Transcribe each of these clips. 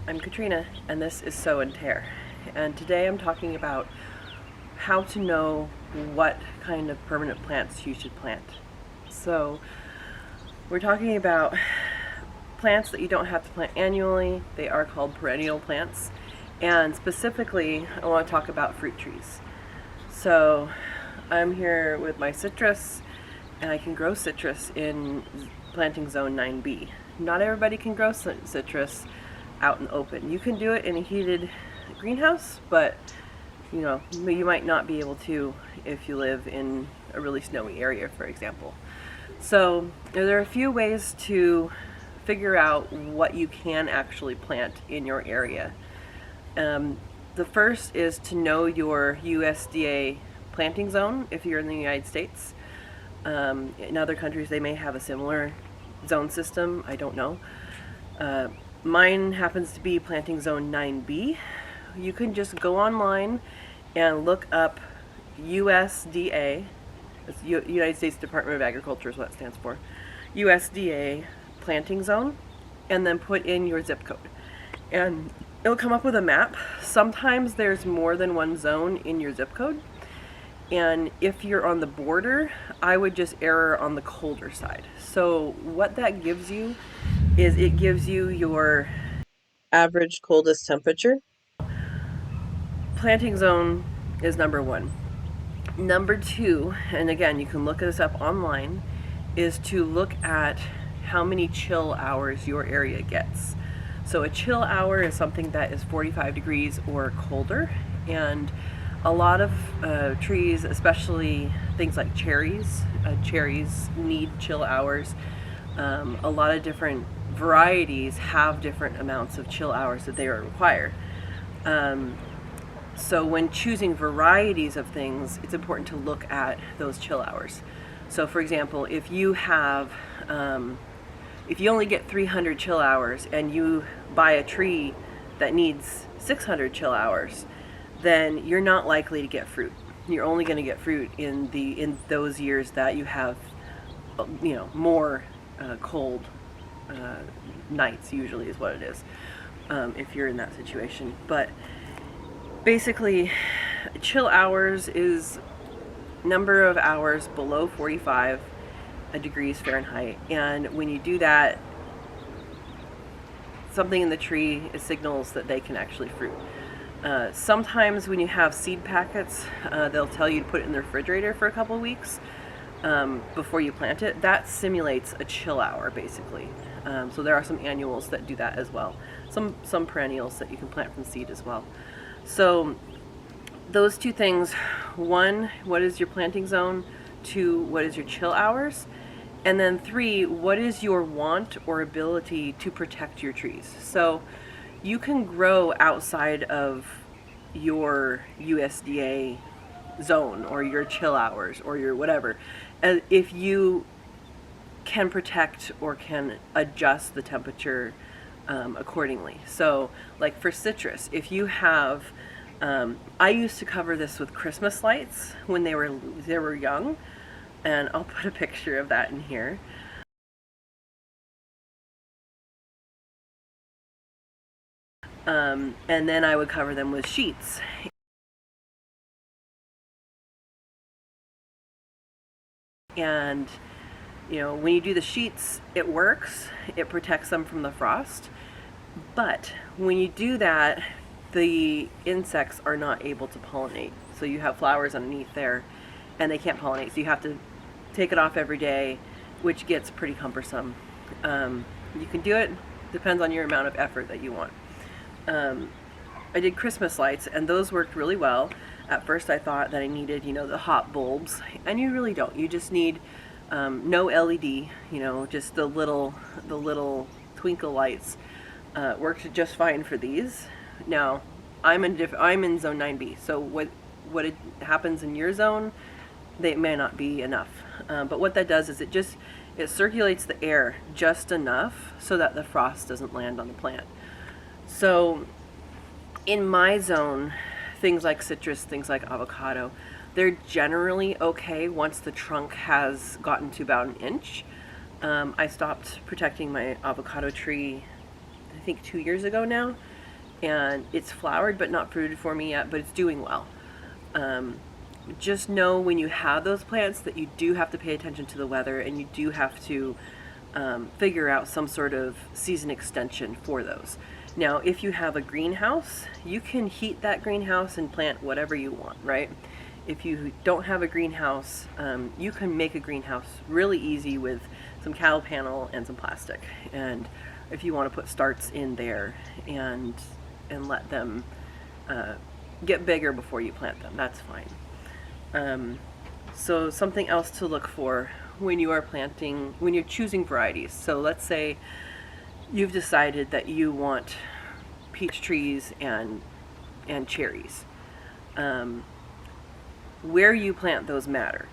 I'm Katrina, and this is Sow and Tare. And today I'm talking about how to know what kind of permanent plants you should plant. So, we're talking about plants that you don't have to plant annually. They are called perennial plants. And specifically, I want to talk about fruit trees. So, I'm here with my citrus, and I can grow citrus in planting zone 9B. Not everybody can grow citrus out in the open. You can do it in a heated greenhouse, but you might not be able to if you live in a really snowy area, for example. So there are a few ways to figure out what you can actually plant in your area. The first is to know your USDA planting zone if you're in the United States. In other countries they may have a similar zone system, I don't know. Mine happens to be planting zone 9B. You can just go online and look up USDA, it's United States Department of Agriculture is what it stands for, USDA planting zone, and then put in your zip code. And it'll come up with a map. Sometimes there's more than one zone in your zip code. And if you're on the border, I would just err on the colder side. So what that gives you is it gives you your average coldest temperature. Planting zone is number one. Number two, and again, you can look this up online, is to look at how many chill hours your area gets. So a chill hour is something that is 45 degrees or colder, and a lot of trees, especially things like cherries need chill hours. A lot of different varieties have different amounts of chill hours that they require. So when choosing varieties of things, it's important to look at those chill hours. So for example, if you only get 300 chill hours and you buy a tree that needs 600 chill hours, then you're not likely to get fruit. You're only going to get fruit in those years that you have, more cold nights. Usually is what it is, if you're in that situation. But basically, chill hours is number of hours below 45 degrees Fahrenheit, and when you do that, something in the tree signals that they can actually fruit. Sometimes when you have seed packets, they'll tell you to put it in the refrigerator for a couple weeks before you plant it. That simulates a chill hour, basically. So there are some annuals that do that as well. Some perennials that you can plant from seed as well. So those two things: one, what is your planting zone? Two, what is your chill hours? And then three, what is your want or ability to protect your trees? So you can grow outside of your USDA zone or your chill hours or your whatever, if you can protect or can adjust the temperature accordingly. So like for citrus, if you have, I used to cover this with Christmas lights when they were young, and I'll put a picture of that in here. And then I would cover them with sheets. And when you do the sheets, it works. It protects them from the frost. But when you do that, the insects are not able to pollinate. So you have flowers underneath there, and they can't pollinate. So you have to take it off every day, which gets pretty cumbersome. You can do it. Depends on your amount of effort that you want. I did Christmas lights, and those worked really well. At first I thought that I needed, the hot bulbs, and you really don't. You just need no LED, just the little twinkle lights. Worked just fine for these. Now, I'm in zone 9B, so what happens in your zone, they may not be enough. But what that does is it circulates the air just enough so that the frost doesn't land on the plant. So in my zone, things like citrus, things like avocado, they're generally okay once the trunk has gotten to about an inch. I stopped protecting my avocado tree, I think 2 years ago now, and it's flowered but not fruited for me yet, but it's doing well. Just know when you have those plants that you do have to pay attention to the weather, and you do have to figure out some sort of season extension for those. Now, if you have a greenhouse, you can heat that greenhouse and plant whatever you want, right? If you don't have a greenhouse, you can make a greenhouse really easy with some cattle panel and some plastic. And if you want to put starts in there and let them get bigger before you plant them, that's fine. So something else to look for when you are planting, when you're choosing varieties. So let's say you've decided that you want peach trees and cherries. Where you plant those matter.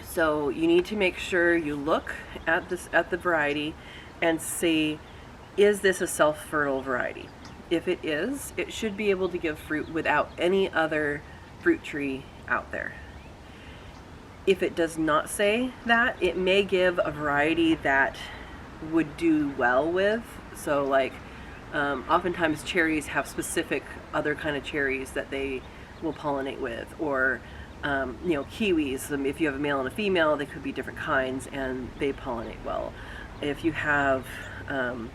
So you need to make sure you look at the variety and see, is this a self-fertile variety? If it is, it should be able to give fruit without any other fruit tree out there. If it does not say that, it may give a variety that would do well with. So like oftentimes cherries have specific other kind of cherries that they will pollinate with, or kiwis, if you have a male and a female, they could be different kinds and they pollinate well. If you have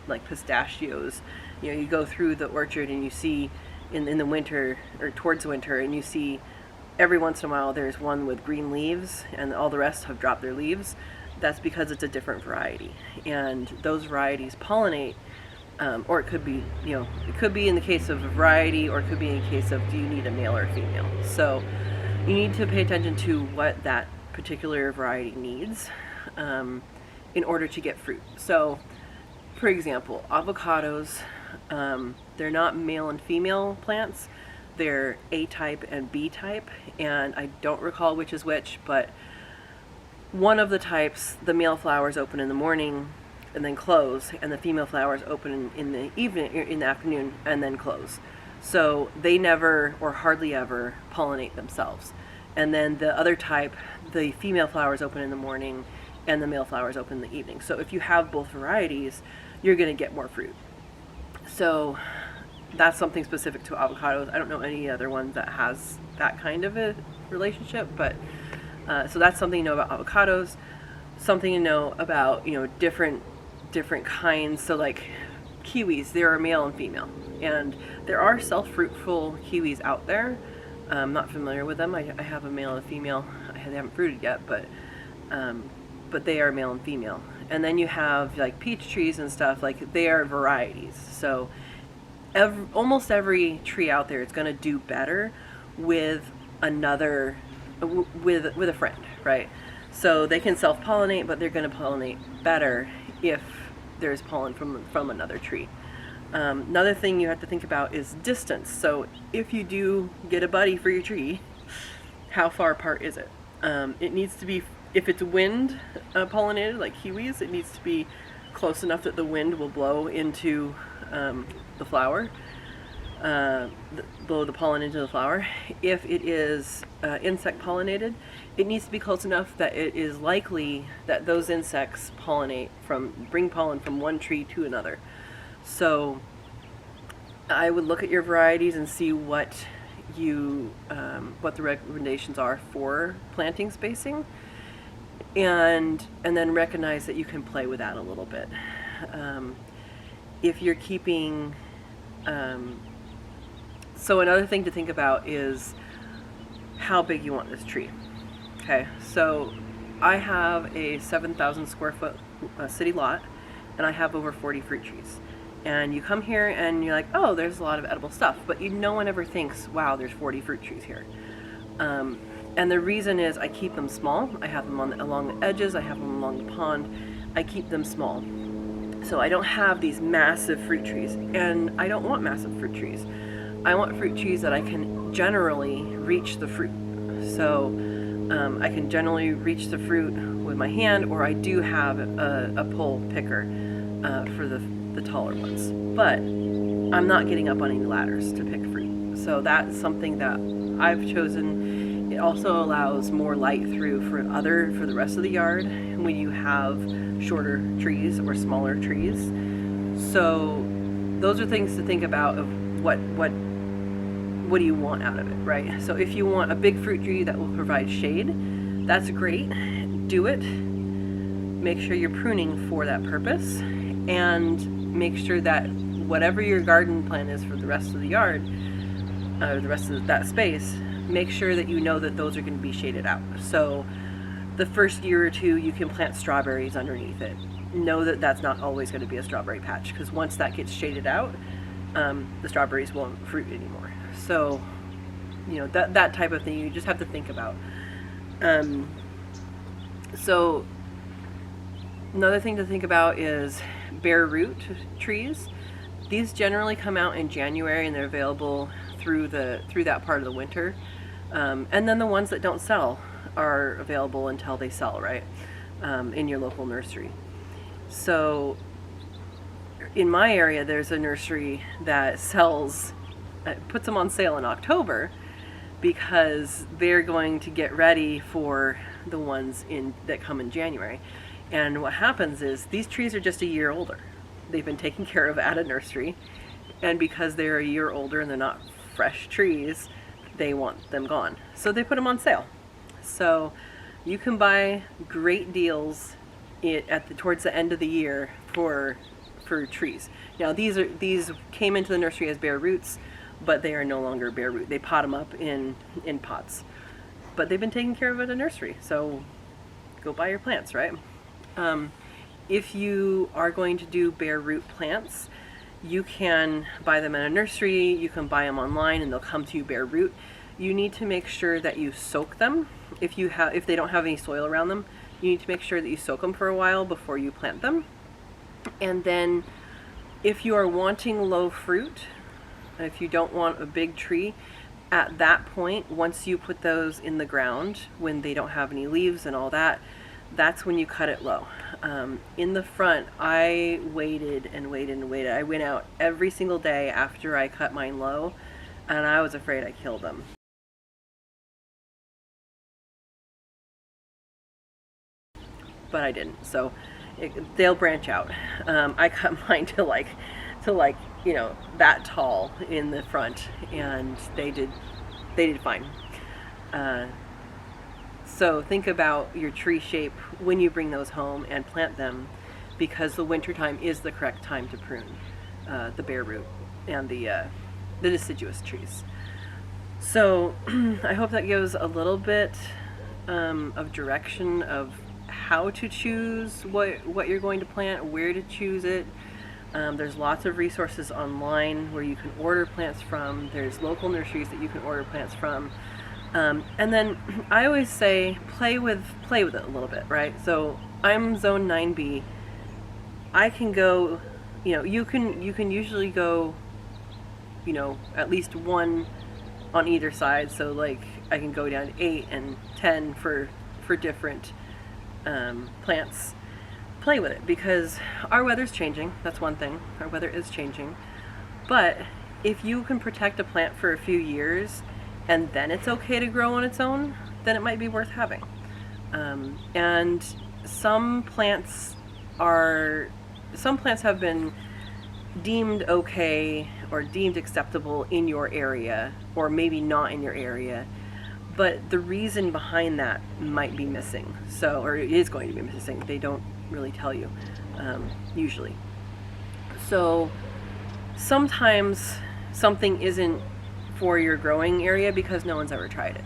like pistachios, you go through the orchard and you see in the winter or towards winter, and you see every once in a while there's one with green leaves and all the rest have dropped their leaves. That's because it's a different variety, and those varieties pollinate, or it could be, it could be in the case of a variety, or it could be in the case of, do you need a male or a female? So you need to pay attention to what that particular variety needs in order to get fruit. So for example, avocados, they're not male and female plants. They're A type and B type, and I don't recall which is which, but one of the types, the male flowers open in the morning and then close, and the female flowers open in the evening, in the afternoon, and then close. So they never or hardly ever pollinate themselves. And then the other type, the female flowers open in the morning and the male flowers open in the evening. So if you have both varieties, you're going to get more fruit. So that's something specific to avocados. I don't know any other ones that has that kind of a relationship, but so that's something to know about avocados. Something to know about, different kinds. So like kiwis, there are male and female, and there are self-fruitful kiwis out there. I'm not familiar with them. I have a male and a female. They haven't fruited yet, but they are male and female. And then you have like peach trees and stuff, like they are varieties. So almost every tree out there is going to do better with another, with a friend, right? So they can self-pollinate, but they're going to pollinate better if there's pollen from another tree. Another thing you have to think about is distance. So if you do get a buddy for your tree, how far apart is it? It needs to be, if it's wind pollinated like kiwis, it needs to be close enough that the wind will blow into the flower, blow the pollen into the flower. If it is insect pollinated, it needs to be close enough that it is likely that those insects bring pollen from one tree to another. So I would look at your varieties and see what the recommendations are for planting spacing, and then recognize that you can play with that a little bit. If you're keeping, so another thing to think about is how big you want this tree. Okay, so I have a 7,000 square foot city lot, and I have over 40 fruit trees. And you come here and you're like, oh, there's a lot of edible stuff, but no one ever thinks, wow, there's 40 fruit trees here. And the reason is I keep them small. I have them along the edges, I have them along the pond. I keep them small. So I don't have these massive fruit trees, and I don't want massive fruit trees. I want fruit trees that I can generally reach the fruit. So I can generally reach the fruit with my hand, or I do have a pole picker for the taller ones. But I'm not getting up on any ladders to pick fruit. So that's something that I've chosen. It also allows more light through for the rest of the yard when you have shorter trees or smaller trees. So those are things to think about of what do you want out of it, right? So if you want a big fruit tree that will provide shade, that's great. Do it. Make sure you're pruning for that purpose, and make sure that whatever your garden plan is for the rest of the yard, the rest of that space, make sure that you know that those are going to be shaded out. So the first year or two, you can plant strawberries underneath it. Know that that's not always going to be a strawberry patch, because once that gets shaded out, the strawberries won't fruit anymore. So, you know, that type of thing you just have to think about. So another thing to think about is bare root trees. These generally come out in January, and they're available through that part of the winter. And then the ones that don't sell are available until they sell, right? In your local nursery. So in my area, there's a nursery that sells, puts them on sale in October, because they're going to get ready for the ones that come in January. And what happens is these trees are just a year older. They've been taken care of at a nursery, and because they're a year older and they're not fresh trees, they want them gone. So they put them on sale. So you can buy great deals towards the end of the year for trees. Now these came into the nursery as bare roots, but they are no longer bare root. They pot them up in pots, but they've been taken care of at a nursery. So go buy your plants, right? If you are going to do bare root plants, you can buy them at a nursery. You can buy them online, and they'll come to you bare root. You need to make sure that you soak them. If they don't have any soil around them, you need to make sure that you soak them for a while before you plant them. And then if you are wanting low fruit, if you don't want a big tree, at that point, once you put those in the ground, when they don't have any leaves and all that, that's when you cut it low. In the front, I waited and waited and waited. I went out every single day after I cut mine low, and I was afraid I killed them. But I didn't. So they'll branch out. I cut mine to like you know, that tall in the front, and they did fine. So think about your tree shape when you bring those home and plant them, because the winter time is the correct time to prune the bare root and the deciduous trees. So I hope that gives a little bit of direction of how to choose what you're going to plant, where to choose it. There's lots of resources online where you can order plants from. There's local nurseries that you can order plants from. And then I always say play with it a little bit, right? So I'm zone 9B. I can go, you know, you can usually go, you know, at least one on either side. So like I can go down to 8 and 10 for different plants. Play with it, because our weather's changing. That's one thing. Our weather is changing. But if you can protect a plant for a few years, and then it's okay to grow on its own, then it might be worth having. And some plants have been deemed okay or deemed acceptable in your area, or maybe not in your area, but the reason behind that might be missing. So, or it is going to be missing. They don't really tell you, usually. So sometimes something isn't for your growing area because no one's ever tried it,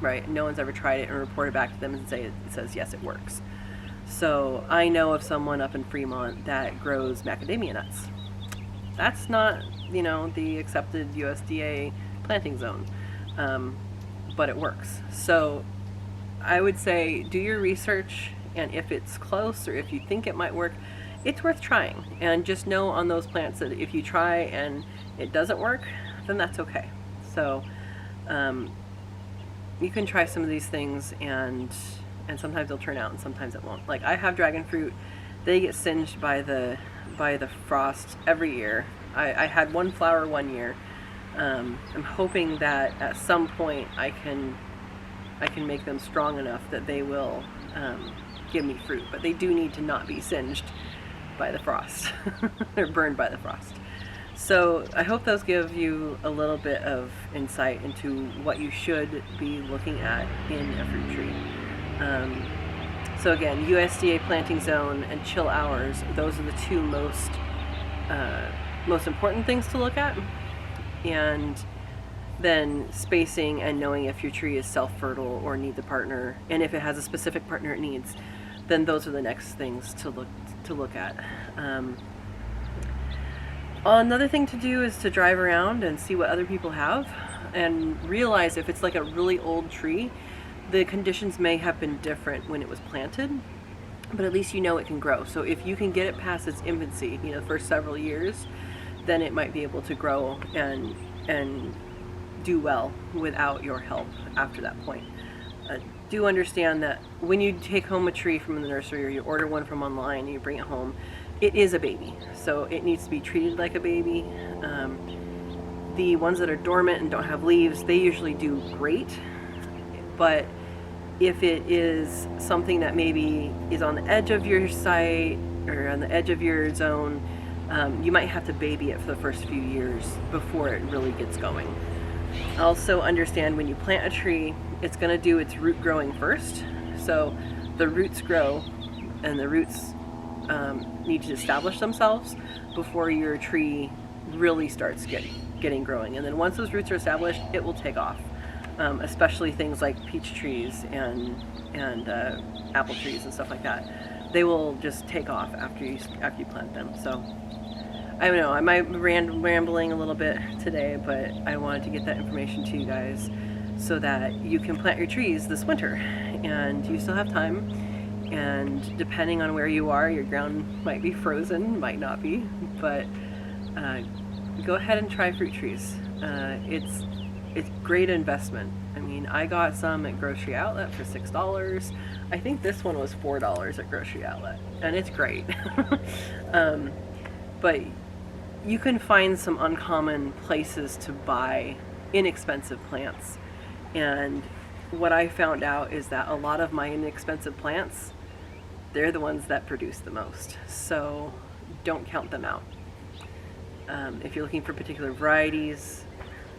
right? No one's ever tried it and reported back to them and it says yes, it works. So I know of someone up in Fremont that grows macadamia nuts. That's not, you know, the accepted USDA planting zone, but it works. So I would say do your research, and if it's close or if you think it might work, it's worth trying. And just know on those plants that if you try and it doesn't work, then that's okay. So you can try some of these things, and sometimes they'll turn out and sometimes it won't. Like I have dragon fruit, they get singed by the frost every year. I had one flower one year. I'm hoping that at some point I can make them strong enough that they will give me fruit, but they do need to not be singed by the frost or burned by the frost. So I hope those give you a little bit of insight into what you should be looking at in a fruit tree. Um, so again, USDA planting zone and chill hours, those are the two uh, most important things to look at. And then spacing and knowing if your tree is self-fertile or needs a partner, and if it has a specific partner it needs, then those are the next things to look at. Another thing to do is to drive around and see what other people have, and realize if it's like a really old tree, the conditions may have been different when it was planted, but at least you know it can grow. So if you can get it past its infancy, you know, for several years, then it might be able to grow and do well without your help after that point. Do understand that when you take home a tree from the nursery or you order one from online and you bring it home, it is a baby, so it needs to be treated like a baby. The ones that are dormant and don't have leaves, they usually do great, but if it is something that maybe is on the edge of your site or on the edge of your zone, you might have to baby it for the first few years before it really gets going. Also understand when you plant a tree, it's going to do its root growing first. So the roots grow, and the roots need to establish themselves before your tree really starts getting growing. And then once those roots are established, it will take off. Especially things like peach trees and apple trees and stuff like that. They will just take off after you plant them. So I don't know, I might be rambling a little bit today, but I wanted to get that information to you guys so that you can plant your trees this winter, and you still have time. And depending on where you are, your ground might be frozen, might not be, but go ahead and try fruit trees. It's great investment. I mean, I got some at Grocery Outlet for $6. I think this one was $4 at Grocery Outlet, and it's great. But you can find some uncommon places to buy inexpensive plants. And what I found out is that a lot of my inexpensive plants, they're the ones that produce the most. So don't count them out. If you're looking for particular varieties,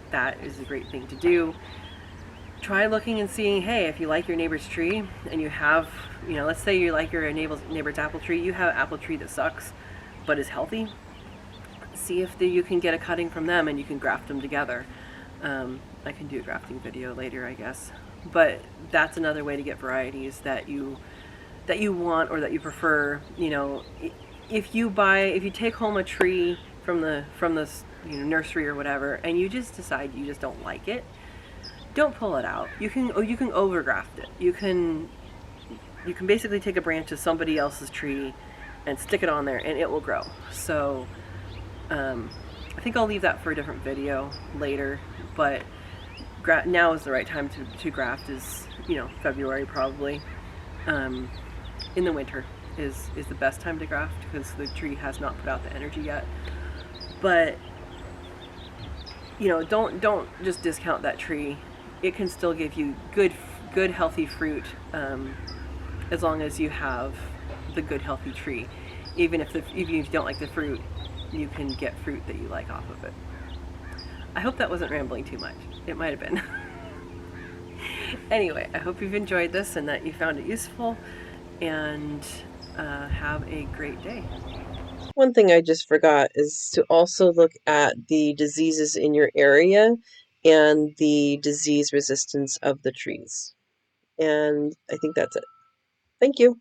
that is a great thing to do. Try looking and seeing, hey, if you like your neighbor's tree and you have, you know, let's say you like your neighbor's apple tree, you have an apple tree that sucks but is healthy. See if you can get a cutting from them and you can graft them together. I can do a grafting video later, I guess. But that's another way to get varieties that you want or that you prefer. You know, if you take home a tree from the nursery or whatever, and you just decide you just don't like it, don't pull it out. You can overgraft it. You can basically take a branch of somebody else's tree and stick it on there, and it will grow. So I think I'll leave that for a different video later, but now is the right time to graft, is, you know, February probably. In the winter is the best time to graft because the tree has not put out the energy yet. But, you know, don't just discount that tree. It can still give you good healthy fruit, as long as you have the good healthy tree. Even if you don't like the fruit, you can get fruit that you like off of it. I hope that wasn't rambling too much. It might have been. Anyway, I hope you've enjoyed this and that you found it useful, and have a great day. One thing I just forgot is to also look at the diseases in your area and the disease resistance of the trees. And I think that's it. Thank you.